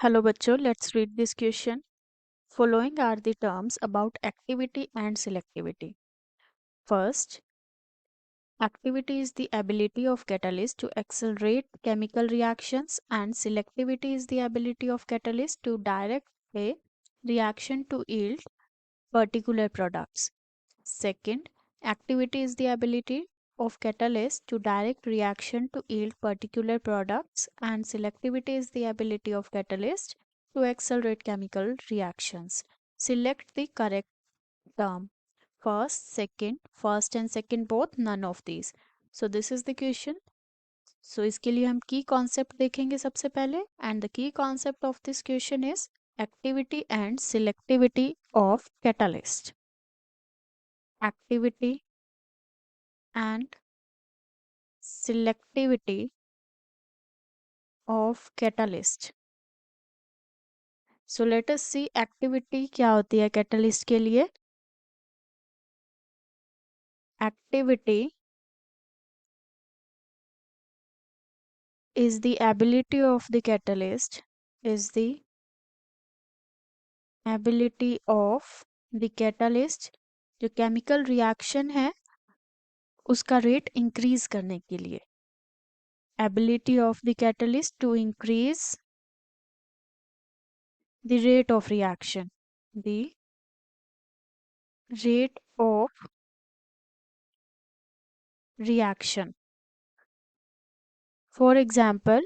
Hello बच्चों, let's read this question. Following are the terms about activity and selectivity. First, activity is the ability of catalyst to accelerate chemical reactions and selectivity is the ability of catalyst to direct a reaction to yield particular products. Second, activity is the ability of catalyst to direct reaction to yield particular products and selectivity is the ability of catalyst to accelerate chemical reactions. Select the correct term. First and second both, none of these. So this is the question. So इसके लिए हम की concept देखेंगे सबसे पहले and the key concept of this question is activity and selectivity of catalyst. Activity and selectivity of catalyst. So let us see activity क्या होती है catalyst के लिए. Activity is the ability of the catalyst जो chemical reaction है उसका rate increase करने के लिए. Ability of the catalyst to increase the rate of reaction. The rate of reaction. For example,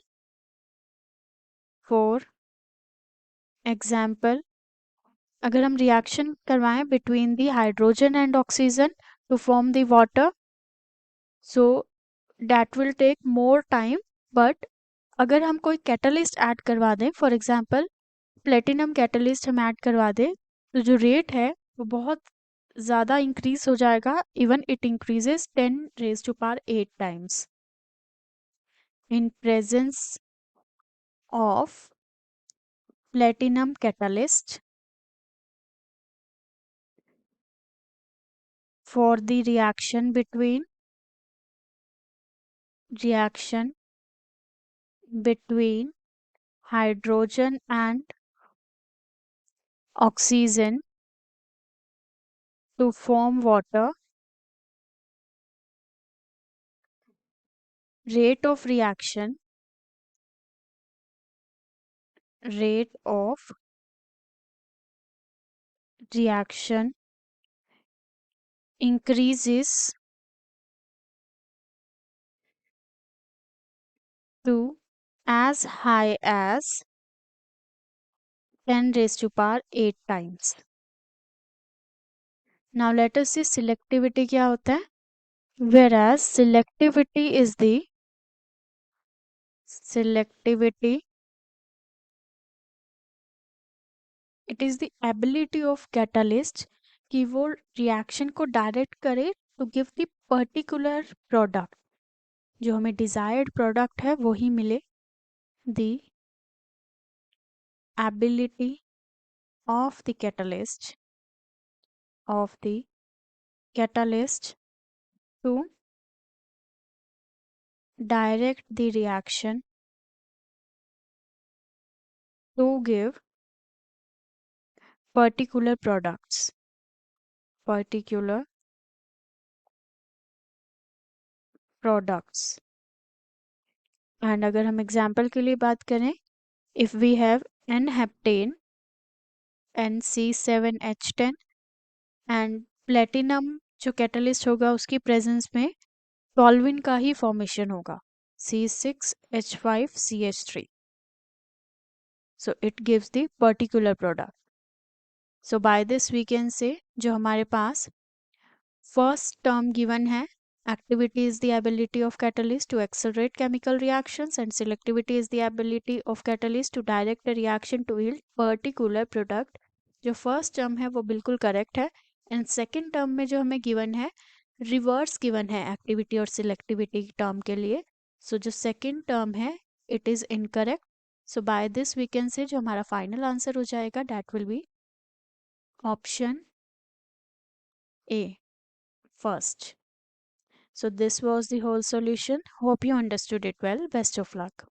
अगर हम रिएक्शन करवाएं between the hydrogen and oxygen to form the water, so that will take more time. But अगर हम कोई catalyst add करवा दें, for example platinum catalyst हम add करवा दें, तो जो रेट है वो बहुत ज़्यादा इंक्रीज हो जाएगा. Even it increases 10⁸ times in presence of platinum catalyst for the reaction between hydrogen and oxygen to form water. Rate of reaction increases to as high as 10⁸ times. Now let us see selectivity क्या होता है. Whereas selectivity it is the ability of catalyst कि वो reaction को direct करे to give the particular product, जो हमें desired product है वो ही मिले. The ability of the catalyst to direct the reaction to give particular products and अगर हम एग्जाम्पल के लिए बात करें, if we have n-heptane NC7H10 and platinum जो कैटलिस्ट होगा उसकी प्रेजेंस में टॉल्विन का ही फॉर्मेशन होगा C6H5CH3. so it gives the particular product. so by this we can say जो हमारे पास फर्स्ट टर्म गिवन है, activity is the ability of catalyst to accelerate chemical reactions and selectivity is the ability of catalyst to direct a reaction to yield particular product. जो first term है वो बिल्कुल correct है and second term में जो हमें given है reverse given है एक्टिविटी और सिलेक्टिविटी टर्म के लिए. सो जो सेकेंड टर्म है it is incorrect. So by this we can say जो हमारा फाइनल आंसर हो जाएगा that will be option A, first. So this was the whole solution. Hope you understood it well. Best of luck.